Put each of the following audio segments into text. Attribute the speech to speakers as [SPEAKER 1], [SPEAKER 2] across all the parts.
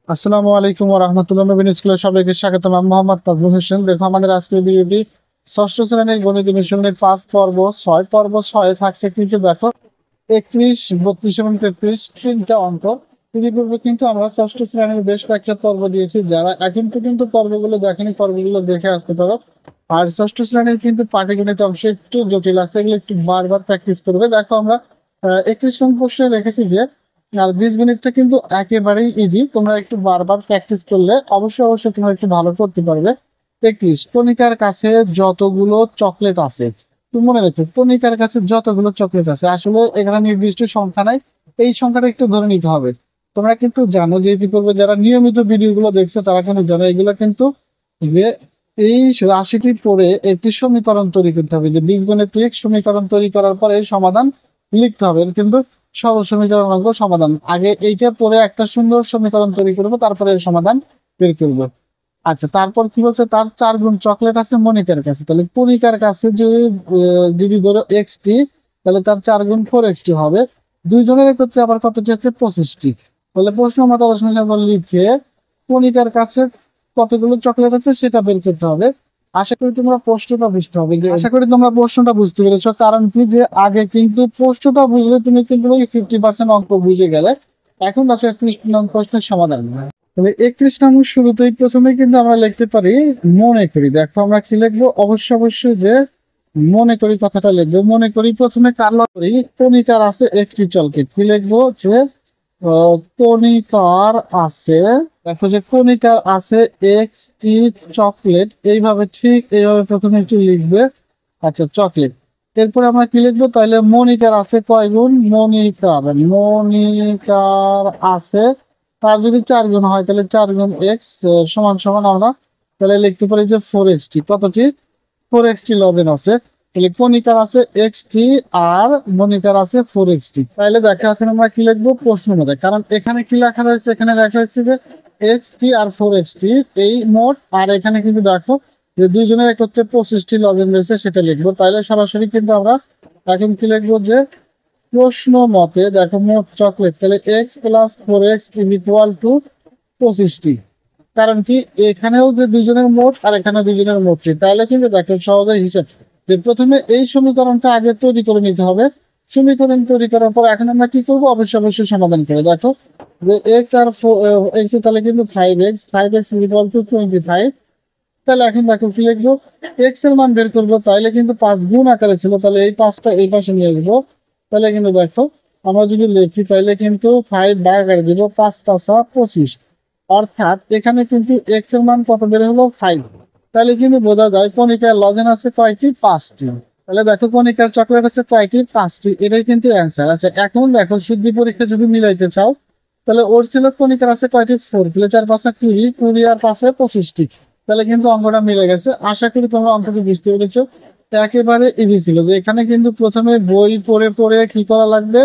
[SPEAKER 1] আসসালামু আলাইকুম ওয়া রাহমাতুল্লাহি নবীন স্কুলে সবাইকে স্বাগতম। আমি মোহাম্মদ তাজমুল হোসেন। দেখো আমাদের আজকের ভিডিওটি ষষ্ঠ শ্রেণীর গণিত অনুশীলনের 5 পর্ব 6 পর্ব 6 থাকছে কিন্তু দেখো 31, 32 এবং 33 তিনটা অঙ্ক। ইতিপূর্বে কিন্তু আমরা ষষ্ঠ শ্রেণীর বেশ কয়েকটা পর্ব দিয়েছি। যারা এখন পর্যন্ত পর্বগুলো দেখেনি পর্বগুলো দেখে আসতে পারো। আর ষষ্ঠ শ্রেণীর কিন্তু পাটিগণিত অংশ একটু জটিল আছে, এগুলো একটু বারবার প্র্যাকটিস করবে। দেখো আমরা 31 নং প্রশ্নে রেখেছি যে আর বীজগণিতটা কিন্তু একেবারেই ইজি, তোমরা একটু বারবার প্র্যাকটিস করলে অবশ্যই তোমরা একটু ভালো করতে পারবে। 31, কণিকার কাছে যতগুলো চকলেট আছে। তুমি মনে রাখো কণিকার কাছে যতগুলো চকলেট আছে, আসলে এখানে নির্দিষ্ট সংখ্যা নাই, এই সংখ্যাটা একটু ধরে নিতে হবে। তোমরা কিন্তু জানো যে ইতিপূর্বে যারা নিয়মিত ভিডিওগুলো দেখছো তারা কিন্তু জানো এগুলো কিন্তু যে এই রাশিটি পড়ে একটি সমীকরণ তৈরি করতে হবে, যে বীজগণিতিক সমীকরণ তৈরি করার পরে সমাধান লিখতে হবে। কিন্তু সহজ সমীকরণ অঙ্ক সমাধান আগে এইটা পরে একটা সুন্দর সমীকরণ তৈরি করবো, তারপরে এর সমাধান বের করবো। আচ্ছা, তারপর কি বলছে, তার 4 গুণ চকলেট আছে মনিকার কাছে। তাহলে কণিকার কাছে যদি ধরো এক্সটি, তাহলে তার 4 গুণ 4xt হবে। দুইজনের একত্রে আবার কতটি আছে, 25টি। তাহলে প্রশ্ন মতো লিখে কণিকার কাছে কতগুলো চকলেট আছে সেটা বের করতে হবে। আশা করি তোমরা প্রশ্নটা বুঝতে হবে, আশা করি তোমরা প্রশ্নটা বুঝতে পেরেছো। কারণ কি, যে আগে কিন্তু প্রশ্নটা বুঝলে তুমি কিন্তু 50% অঙ্ক বুঝে গেলে। এখন দেখো 31 নং প্রশ্নের সমাধান। তবে 31 নম্বর শুরুতেই প্রথমে কিন্তু আমরা লিখতে পারি মনে করি। দেখো আমরা কি লিখবো, অবশ্যই যে মনে করি কথাটা লিখবো। মনে করি প্রথমে কার করি, কণিকার আছে একটি চলকেট। কি লিখবো, যে কণিকার আছে, দেখো যে কণিকার আছে একটি চকলেট। এইভাবে ঠিক এইভাবে প্রথমে একটু লিখবে। আচ্ছা, চকলেট। এরপরে আমরা কি লিখবো, তাহলে মনিকার আছে কয় গুণ, মনিকার আছে, তার যদি 4 গুণ হয় তাহলে 4 গুণ এক্স সমান সমান আমরা তাহলে লিখতে পারি যে 4xt। কতটি, 4xt লজেন আছে। তাহলে কণিকার আছে এক্সটি আর মনিকার আছে 4xt। তাহলে দেখো এখন আমরা কি লিখবো প্রশ্ন মধ্যে, কারণ এখানে কি লেখা রয়েছে, এখানে লেখা রয়েছে যে এক্সটি আর 4xt এই মোট। আর এখানে কিন্তু দেখো যে দুইজনের একত্রে 25টি লজেন রয়েছে, সেটা লিখবো। তাহলে সরাসরি কিন্তু আমরা এখন কি লিখবো, যে প্রশ্ন মতে দেখো মোট চকলেট, তাহলে x plus 4x is equal to 25টি। কারণ কি, এখানেও যে দুইজনের মোট আর এখানে দুইজনের মোট, তাহলে কিন্তু দেখো সহজে হিসাব, যে প্রথমে এই সমীকরণটা আগে তৈরি করে নিতে হবে। সমীকরণ তৈরি করার পর এখন আমরা কি করবো, অবশ্যই সমাধান করে দেখো যে এক্স আর এক্স, তাহলে কিন্তু 5x ইজ ইকুয়াল টু 25। তাহলে এখন দেখো কি লিখবো, এক্স এর মান বের করবো। তাহলে কিন্তু 5 গুণ আকারে ছিল, তাহলে এই 5টা এই পাশে নিয়ে আসবো। তাহলে কিন্তু দেখো আমরা যদি লিখি তাহলে কিন্তু 5 ভাগ আকারে দিব, 5 5 25। অর্থাৎ এখানে কিন্তু এক্স এর মান কত বের হলো, 5। তাহলে কিন্তু বোঝা যায় কণিকার লজেন আছে কয়টি, 5টি। তাহলে দেখো কণিকার চকলেট আছে কয়টি, 5টি। এটাই কিন্তু অ্যান্সার। আচ্ছা, এখন দেখো শুদ্ধি পরীক্ষা যদি মিলাইতে চাও, তাহলে ওর ছিল কণিকার আছে কয়টি, 4। তাহলে 4 5 20, 20 আর 5 25টি। তাহলে কিন্তু অঙ্কটা মিলে গেছে। আশা করি তোমরা অঙ্কটি বুঝতে পেরেছো। একেবারে ইজি ছিল, যে এখানে কিন্তু প্রথমে বই পড়ে পড়ে কি করা লাগবে,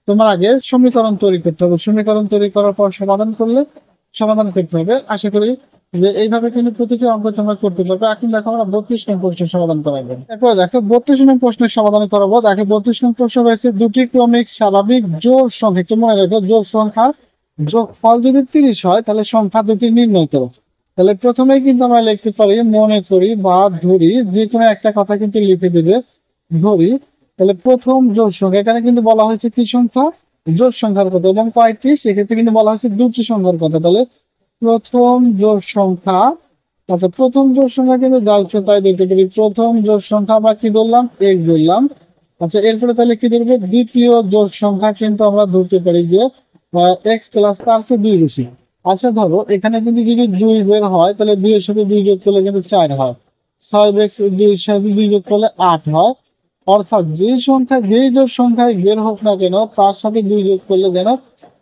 [SPEAKER 1] তোমার আগে সমীকরণ তৈরি করতে হবে। সমীকরণ তৈরি করার পর সমাধান করতে হবে। আশা করি যে এইভাবে কিন্তু প্রতিটি অঙ্ক তোমরা করতে পারবে। এখন দেখো আমরা 32 নং প্রশ্নের সমাধান করাবো। এরপর দেখো 32 নং প্রশ্নের সমাধান করাবো। দেখো 32 নং প্রশ্ন রয়েছে দুটি ক্রমিক স্বাভাবিক জোড় সংখ্যা। একটু মনে রাখো, জোড় সংখ্যার যোগফল যদি 30 হয় তাহলে সংখ্যা দুটি নির্ণয় করো। তাহলে প্রথমেই কিন্তু আমরা লিখতে পারি মনে করি বা ধরি, যে কোনো একটা কথা কিন্তু লিখে দেবে, ধরি। তাহলে প্রথম জোড় সংখ্যা, এখানে কিন্তু বলা হয়েছে কি সংখ্যা, জোড় সংখ্যার কথা, এবং কয়টি, সেক্ষেত্রে কিন্তু বলা হয়েছে দুটি সংখ্যার কথা। তাহলে প্রথম জোড় সংখ্যা, আচ্ছা প্রথম জোড় সংখ্যা কিন্তু যাচ্ছে তাই দেখতে পারি। প্রথম জোড় সংখ্যা আমরা কি বললাম, এক বললাম। আচ্ছা, এরপরে তাহলে কি ধরবো, দ্বিতীয় জোড় সংখ্যা কিন্তু আমরা ধরতে পারি যে এক্স প্লাস তার চেয়ে 2 বেশি। আচ্ছা ধরো এখানে কিন্তু যদি 2 বের হয়, তাহলে 2 এর সাথে 2 যোগ করলে কিন্তু 4 হয়। 6 2 এর সাথে 2 যোগ করলে 8 হয়। অর্থাৎ যেই জোড় সংখ্যায় বের হোক না কেন, তার সাথে 2 যোগ করলে যেন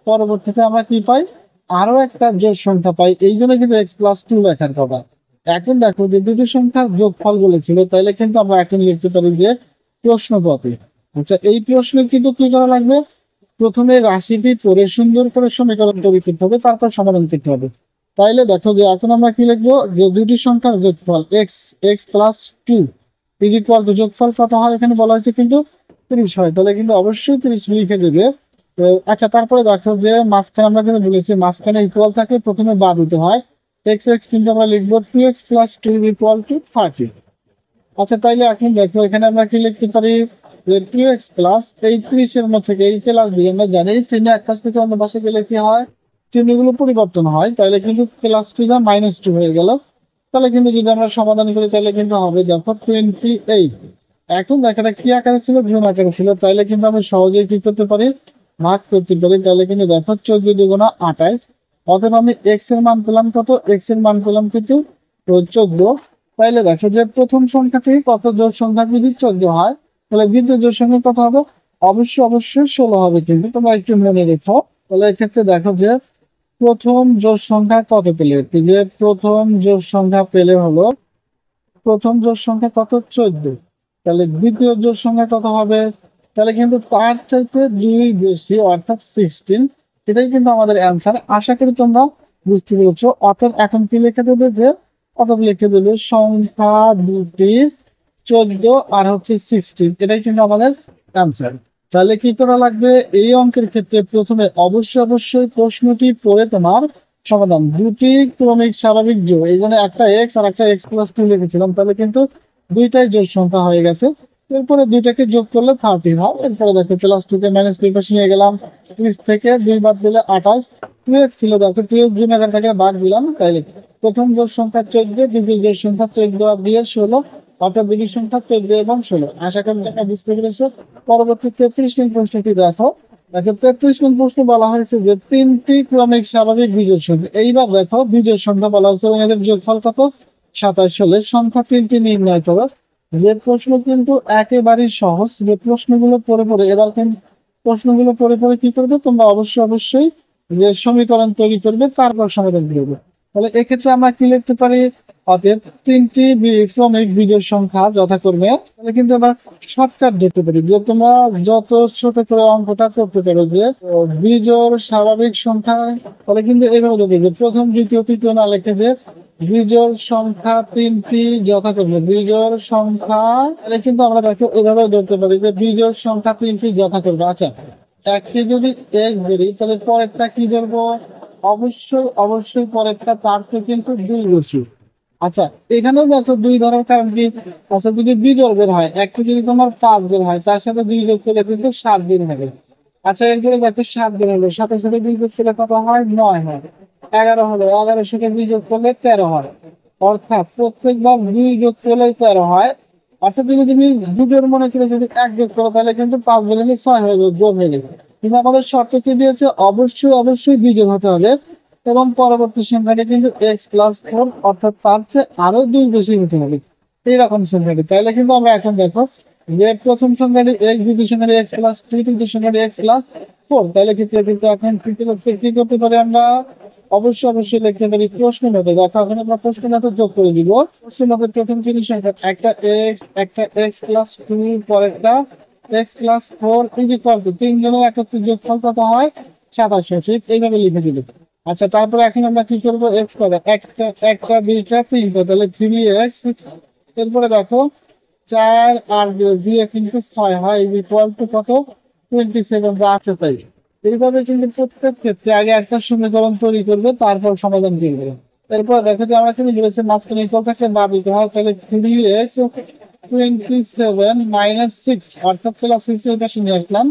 [SPEAKER 1] পরবর্তীতে আমরা কি পাই, আরো একটা জোড় সংখ্যা পাই। এই জন্য কিন্তু এক্স প্লাস 2 লেখার কথা। এখন দেখো যে দুটি সংখ্যার যোগফল বলেছিল, তাইলে কিন্তু আমরা এখন লিখতে পারি যে প্রশ্নপত্রে। আচ্ছা, এই প্রশ্নে কিন্তু কি করা লাগবে, প্রথমে রাশিটি পড়ে সুন্দর করে সমীকরণ তৈরি করতে হবে, তারপর সমাধান করতে হবে। তাইলে দেখো যে এখন আমরা কি লিখবো, যে দুটি সংখ্যার যোগফল x plus 2 is equal two, যোগফল কত হয় এখানে বলা হয়েছে কিন্তু 30 হয়। তাহলে কিন্তু অবশ্যই 30 লিখে দেবে। তো আচ্ছা, তারপরে দেখো যে মাঝখানে আমরা কিন্তু বলেছি মাঝখানে ইকুয়াল থাকে প্রথমে বাদ দিতে হয়। এক্স এক্স কিন্তু আমরা লিখবো 2x+2 ইকুয়াল টু 30। আচ্ছা, তাইলে এখন দেখো এখানে আমরা কি লিখতে পারি যে 2x প্লাস এই 30 এর মধ্যে থেকে এই প্লাস বি আমরা জানি চিহ্ন এক পাশ থেকে অন্য পাশে গেলে কি হয়, চিহ্নগুলো পরিবর্তন হয়। তাহলে কিন্তু +2 যা -2 হয়ে গেল। তাহলে কিন্তু যদি আমরা সমাধান করি তাহলে কিন্তু হবে দেখো 28। এখন দেখাটা কি আকারে ছিল, গুণ আকারে ছিল। তাইলে কিন্তু আমরা সহজেই কি করতে পারি, ভাগ করতে পারি। তাহলে কিন্তু দেখো 14 দুগুণা 28। অতএব আমি এক্স এর মান পেলাম কত, এক্স এর মান পেলাম কিন্তু 14। তাইলে দেখো যে প্রথম সংখ্যাটি কত, জোড় সংখ্যা যদি 14 হয় তাহলে দ্বিতীয় জোড় সংখ্যা কত হবে, অবশ্যই 16 হবে। কিন্তু তোমরা একটু মনে রেখো। তাহলে এক্ষেত্রে দেখো যে প্রথম জোড় সংখ্যা কত পেলে, যে প্রথম জোড় সংখ্যা পেলে হলো, প্রথম জোড় সংখ্যা কত 14। তাহলে দ্বিতীয় জোড় সংখ্যা কত হবে, তাহলে কিন্তু তার চাইতে 2 বেশি অর্থাৎ 16। এটাই কিন্তু আমাদের অ্যান্সার। আশা করি তোমরা বুঝতে পেরেছো। অতএব এখন কি লিখে দেবে, যে অতএব লিখে দেবে সংখ্যা দুটি 14 আর হচ্ছে 16। এটাই কিন্তু আমাদের অ্যান্সার। তাহলে কি করা লাগবে, এই অঙ্কের ক্ষেত্রে প্রথমে অবশ্যই প্রশ্নটি পড়ে তোমার সমাধান, দুটি ক্রমিক স্বাভাবিক জোড়, এই জন্য একটা এক্স আর একটা x+2 লিখেছিলাম। তাহলে কিন্তু দুইটাই জোড় সংখ্যা হয়ে গেছে। এরপরে দুইটাকে যোগ করলে 30 হয়। এরপরে দেখো +2 কে -2 পাশে নিয়ে গেলাম, 30 থেকে 2 বাদ দিলে 28। 2x ছিল দেখো 2x গুণ আকার থেকে বাদ দিলাম। তাইলে প্রথম জোড় সংখ্যা 14, দ্বিতীয় জোড় সংখ্যা 14 আর 2 16, অর্থাৎ দুটি সংখ্যা 14 এবং 16। আশা করি তোমরা বুঝতে পেরেছো। পরবর্তী 33 নং প্রশ্নটি দেখো। দেখো 33 নং প্রশ্ন বলা হয়েছে যে তিনটি ক্রমিক স্বাভাবিক বিজোড় সংখ্যা। এইবার দেখো বিজোড় সংখ্যা বলা হয়েছে এবং এদের যোগফল কত 27 হলে সংখ্যা তিনটি নির্ণয় করো। যে প্রশ্ন কিন্তু একেবারেই সহজ। যে প্রশ্নগুলো পড়ে এবার কিন্তু প্রশ্নগুলো পড়ে কি করবে তোমরা, অবশ্যই যে সমীকরণ তৈরি করবে, তারপর সমাধান করবে। তাহলে এক্ষেত্রে আমরা কি লিখতে পারি, অতএব তিনটি ক্রমিক বিজোড় সংখ্যা যথাক্রমে। তাহলে কিন্তু আমরা শর্টকাট ধরতে পারি, যে তোমরা যত ছোট করে অঙ্কটা করতে পারো যে বিজোড় স্বাভাবিক সংখ্যা। তাহলে কিন্তু এইভাবে দেখবে যে প্রথম দ্বিতীয় তৃতীয় না লিখে যে বিজোড় সংখ্যা তিনটি যথাক্রমে, বিজোড় সংখ্যা। তাহলে কিন্তু আমরা দেখো এভাবে ধরতে পারি যে বিজোড় সংখ্যা তিনটি যথাক্রমে। আচ্ছা, একটি যদি এক্স ধরি তাহলে পরেরটা কি ধরবো, অবশ্যই পরেরটা তার চেয়ে কিন্তু 2 বেশি। আচ্ছা, এখানেও দেখো 2 ধরার কারণ কি, আচ্ছা যদি বিজোড় বের হয়, একটা যদি তোমার 5 বের হয় তার সাথে 2 যোগ করলে কিন্তু 7 বের হবে। আচ্ছা, এরপরে দেখো 7 বের হলো, সাথে 2 যোগ করলে কত হয়, 9 হয়। 11 হলো, 11 সাথে 2 যোগ করলে 13 হয়। অর্থাৎ প্রত্যেকবার 2 যোগ করলে 13 হয়। অর্থাৎ যদি তুমি দুটোর মনে করে যদি 1 যোগ করো তাহলে কিন্তু 5 বের হলে 6 হয়ে যাবে, যোগ হয়ে যাবে। কিন্তু আমাদের শর্ত কি দিয়েছে, অবশ্যই বিজোড় হতে হবে এবং পরবর্তী সংখ্যাটা কিন্তু x+4 অর্থাৎ তার চেয়ে আরো 2 বেশি হতে হবে, এইরকম সংখ্যাটি। তাহলে কিন্তু আমরা এখন দেখো যে প্রথম সংখ্যাটি x, দ্বিতীয় সংখ্যাটি x+2, তৃতীয় সংখ্যাটি x+4। তাহলে ক্ষেত্রে কিন্তু এখন কি করতে পারি আমরা, অবশ্যই লিখতে পারি প্রশ্ন মতে। দেখো এখন আমরা প্রশ্ন মতে যোগ করে দিব। প্রশ্ন মতে প্রথম তিনটি সংখ্যা একটা x, একটা x+2, পরেরটা x+4 ইকুয়াল টু তিনজনের একত্রে যোগফল কত হয় 27। ঠিক এইভাবে লিখে দিল। আচ্ছা, তারপরে এখন আমরা কি করবো, এক্স করে একটা দুইটা তিনটা, তাহলে 3x। এরপরে দেখো 4 আর 2 কিন্তু 6 হয় ইকুয়াল টু কত 27 যা আছে তাই। এইভাবে কিন্তু প্রত্যেক ক্ষেত্রে আগে একটা সমীকরণ তৈরি করবে, তারপর সমাধান করবে। এরপর দেখো যে আমরা কিন্তু বলেছি মাঝখানে ইকুয়াল থাকলে বাদ দিতে হয়। তাহলে 3x 27 - 6 অর্থাৎ +6 এর পাশে নিয়ে আসলাম।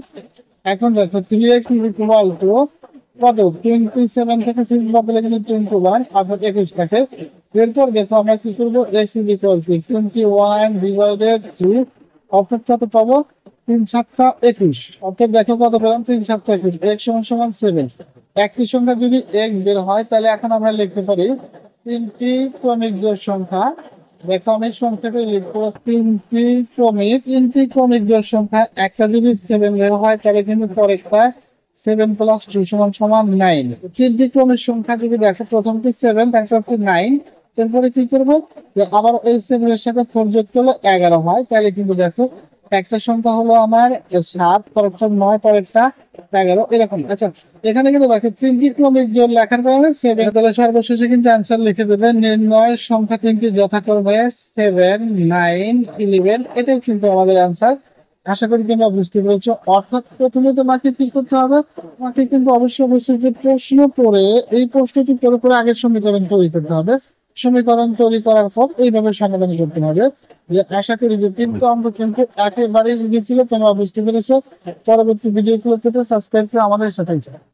[SPEAKER 1] এখন দেখো 3x ইকুয়াল টু কত, 27 থেকে 6 বদলে কিন্তু 21 অর্থাৎ 21 থাকে। এরপর দেখো আমরা কি করবো, x ইকুয়াল টু 21/3 অর্থাৎ কত পাবো, 3 × 7 = 21। অর্থাৎ দেখো কত পেলাম, 3 × 7 = 21, x = 7। একটি সংখ্যা যদি x বের হয় তাহলে এখন আমরা লিখতে পারি তিনটি ক্রমিক জোড় সংখ্যা। দেখো আমি সংখ্যাটা লিখবো, তিনটি ক্রমিক জোড় সংখ্যা। একটা যদি 7 বের হয় তাহলে কিন্তু পরেরটা 7+2 = 9। তিনটি ক্রমিক সংখ্যা যদি দেখো প্রথমটি 7 তারপরটি 9, এরপরে কি করবো, যে আবার এই 7 এর সাথে 4 যোগ করলে 11 হয়। তাহলে কিন্তু দেখো একটা সংখ্যা হলো আমার 7, পরেরটা 9, পরেরটা 11 এরকম। আচ্ছা, এখানে কিন্তু দেখো তিনটি ক্রমিক জোড় লেখার কারণে 7, তাহলে সর্বশেষে কিন্তু অ্যান্সার লিখে দেবে নির্ণয় সংখ্যা তিনটি যথাক্রমে 7, 9, 11। এটাই কিন্তু আমাদের অ্যান্সার। আশা করি তোমরা বুঝতে পেরেছো। অর্থাৎ প্রথমে তোমাকে কি করতে হবে, তোমাকে কিন্তু অবশ্যই যে প্রশ্ন পড়ে এই প্রশ্নটি পড়ে পড়ে আগের সমীকরণ তৈরি করতে হবে। সমীকরণ তৈরি করার পর এইভাবে সমাধান করতে হবে। যে আশা করি যে কিন্তু আমরা কিন্তু একেবারে ইজি ছিল, তোমরা বুঝতে পেরেছো। পরবর্তী ভিডিওগুলো পেতে সাবস্ক্রাইব করে আমাদের সাথেই থাকো।